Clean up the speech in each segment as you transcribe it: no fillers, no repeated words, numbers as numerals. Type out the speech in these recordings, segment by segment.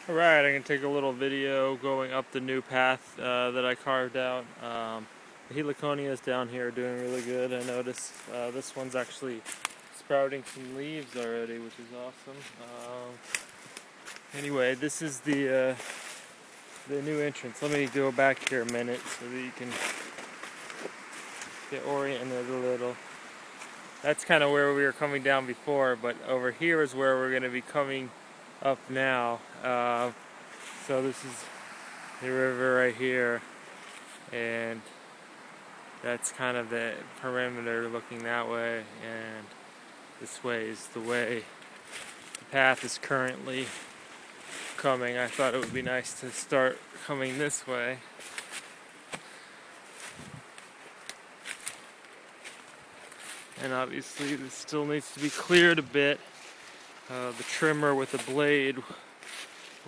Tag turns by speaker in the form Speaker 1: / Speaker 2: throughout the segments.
Speaker 1: Alright, I'm going to take a little video going up the new path that I carved out. The heliconias down here are doing really good. I noticed this one's actually sprouting some leaves already, which is awesome. Anyway, this is the new entrance. Let me go back here a minute so that you can get oriented a little. That's kind of where we were coming down before, but over here is where we're going to be coming up now. So this is the river right here, and that's kind of the perimeter looking that way, and this way is the way the path is currently coming. I thought it would be nice to start coming this way. And obviously this still needs to be cleared a bit. The trimmer with a blade will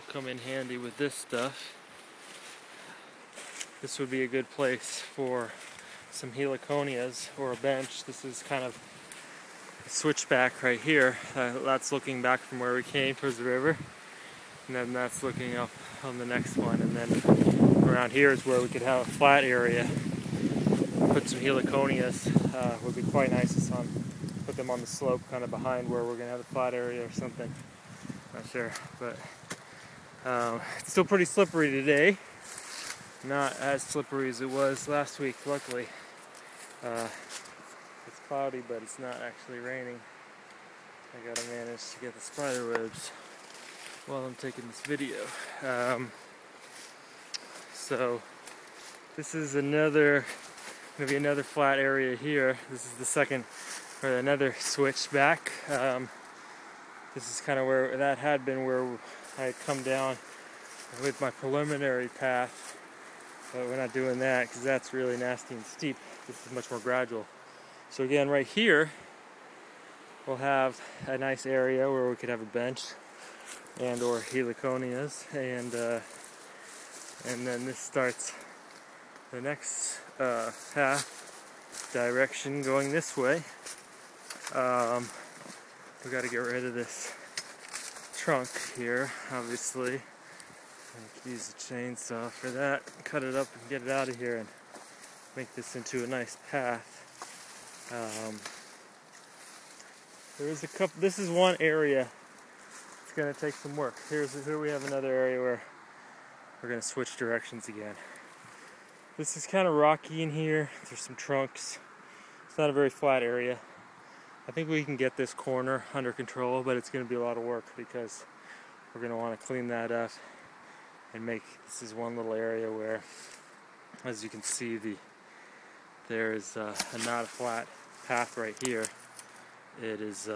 Speaker 1: come in handy with this stuff. This would be a good place for some heliconias or a bench. This is kind of a switchback right here. That's looking back from where we came towards the river. And then that's looking up on the next one. And then around here is where we could have a flat area. Put some heliconias. Would be quite nice to put them on the slope kind of behind where we're going to have a flat area or something. Not sure, but it's still pretty slippery today. Not as slippery as it was last week, luckily. It's cloudy, but it's not actually raining. I gotta manage to get the spider webs while I'm taking this video. So this is maybe another flat area here. This is the second, or another switch back. This is kind of where that had been, where I had come down with my preliminary path, but we're not doing that because that's really nasty and steep. This is much more gradual. So again, right here we'll have a nice area where we could have a bench and or heliconias, and then this starts the next path direction going this way. We got to get rid of this trunk here, obviously. I can use a chainsaw for that, cut it up and get it out of here and make this into a nice path. This is one area. It's going to take some work. Here we have another area where we're going to switch directions again. This is kind of rocky in here. There's some trunks. It's not a very flat area. I think we can get this corner under control, but it's going to be a lot of work because we're going to want to clean that up and this is one little area where, as you can see, there is not a flat path right here. It's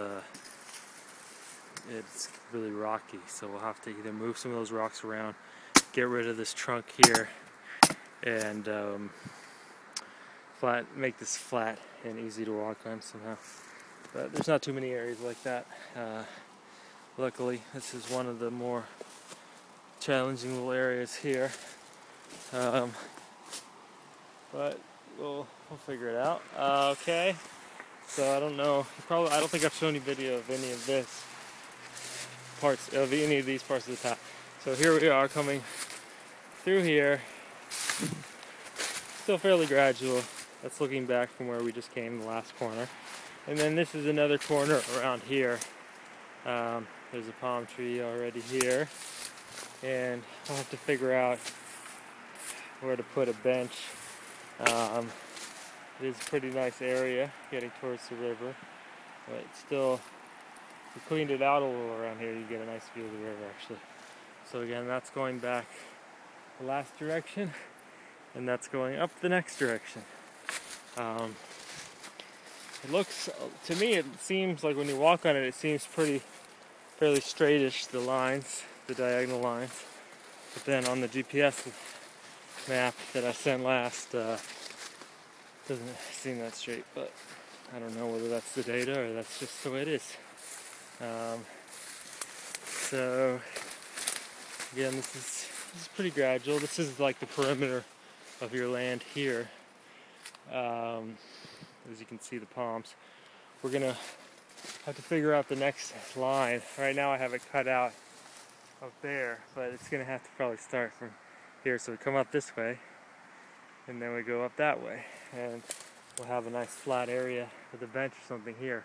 Speaker 1: really rocky, so we'll have to either move some of those rocks around, get rid of this trunk here, and make this flat and easy to walk on somehow. But there's not too many areas like that. Luckily, this is one of the more challenging little areas here. But we'll figure it out. Okay. So I don't know. I don't think I've shown you video of any of these parts of the path. So here we are coming through here. Still fairly gradual. That's looking back from where we just came, the last corner. And then this is another corner around here. There's a palm tree already here. And I'll have to figure out where to put a bench. It is a pretty nice area getting towards the river. But still, if we cleaned it out a little around here, you get a nice view of the river actually. So again, that's going back the last direction. And that's going up the next direction. It looks, to me, it seems like when you walk on it, it seems fairly straightish, the lines, the diagonal lines. But then on the GPS map that I sent last, doesn't seem that straight, but I don't know whether that's the data or that's just the way it is. So, again, this is pretty gradual. This is like the perimeter of your land here. As you can see, the palms. We're gonna have to figure out the next line. Right now I have it cut out up there, but it's gonna have to probably start from here. So we come up this way, and then we go up that way, and we'll have a nice flat area with a bench or something here,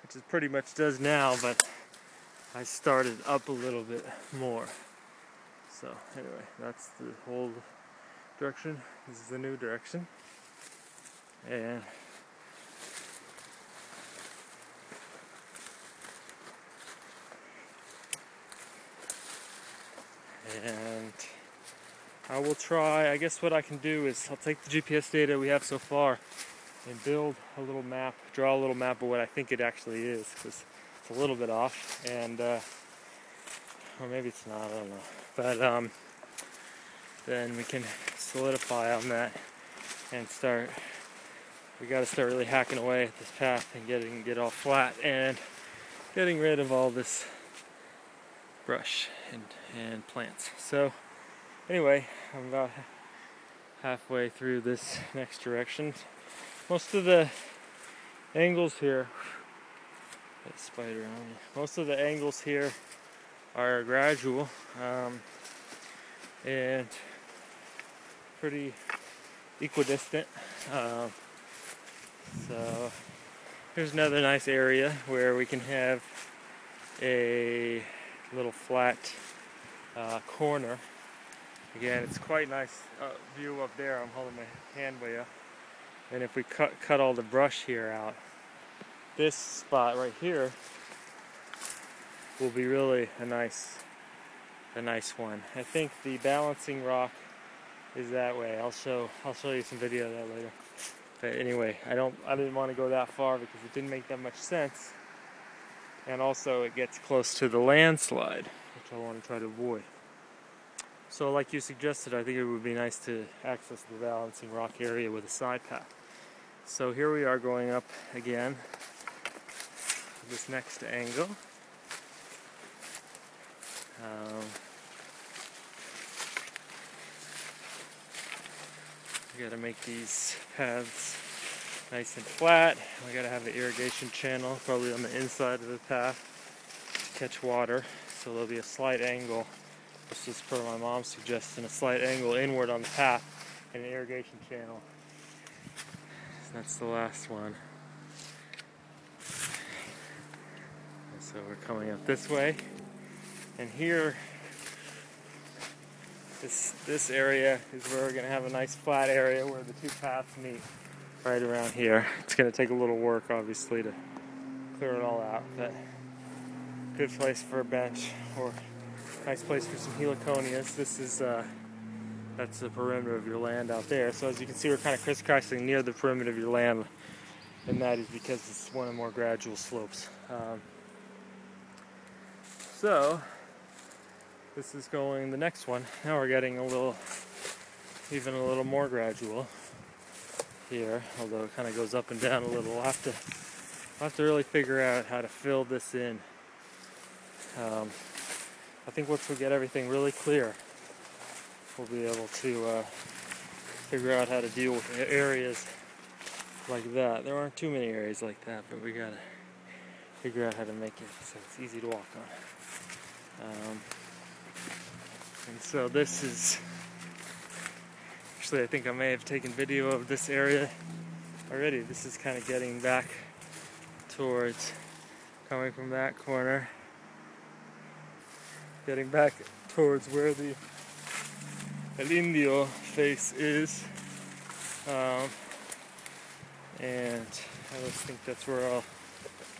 Speaker 1: which it pretty much does now, but I started up a little bit more. So anyway, that's the whole direction. This is the new direction, and I will try. I guess what I can do is I'll take the GPS data we have so far and build a little map, draw a little map of what I think it actually is, because it's a little bit off, and or maybe it's not, I don't know. But then we can solidify on that and start. We got to start really hacking away at this path and get all flat and getting rid of all this brush and plants. So anyway, I'm about halfway through this next direction. Most of the angles here, that spider on me. Most of the angles here are gradual and pretty equidistant. So here's another nice area where we can have a little flat corner. Again, it's quite nice view up there. I'm holding my hand way up. And if we cut all the brush here out, this spot right here will be really a nice one. I think the balancing rock is that way. I'll show you some video of that later. But anyway, I didn't want to go that far because it didn't make that much sense. And also it gets close to the landslide, which I want to try to avoid. So like you suggested, I think it would be nice to access the balancing rock area with a side path. So here we are going up again, this next angle. We gotta make these paths nice and flat. We gotta have an irrigation channel, probably on the inside of the path, to catch water. So there'll be a slight angle. This is per my mom's suggestion, a slight angle inward on the path and an irrigation channel. So that's the last one. And so we're coming up this way, and here, this area is where we're going to have a nice flat area where the two paths meet, right around here. It's going to take a little work, obviously, to clear it all out, but good place for a bench, or nice place for some heliconias. This is that's the perimeter of your land out there. So as you can see, we're kind of crisscrossing near the perimeter of your land, and that is because it's one of the more gradual slopes. So this is going the next one. Now we're getting even a little more gradual here, although it kind of goes up and down a little. We'll have to really figure out how to fill this in. I think once we get everything really clear, we'll be able to figure out how to deal with areas like that. There aren't too many areas like that, but we gotta figure out how to make it so it's easy to walk on. And so this is, actually I think I may have taken video of this area already. This is kind of getting back towards, coming from that corner, getting back towards where the El Indio face is, and I just think that's where I'll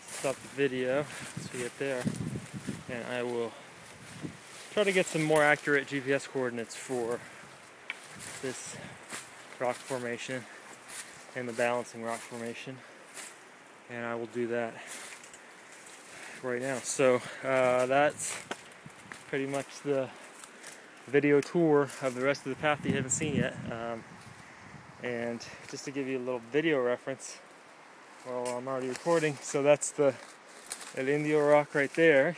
Speaker 1: stop the video once we get there, and I will try to get some more accurate GPS coordinates for this rock formation and the balancing rock formation, and I will do that right now. So that's pretty much the video tour of the rest of the path that you haven't seen yet. And just to give you a little video reference, well, I'm already recording, so that's the El Indio rock right there,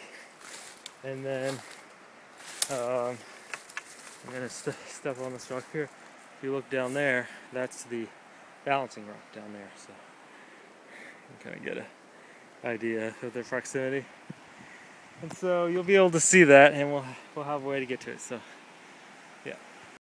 Speaker 1: and then I'm going to step on this rock here. If you look down there, that's the balancing rock down there, so you can kind of get an idea of their proximity. And so you'll be able to see that, and we'll have a way to get to it. So, yeah.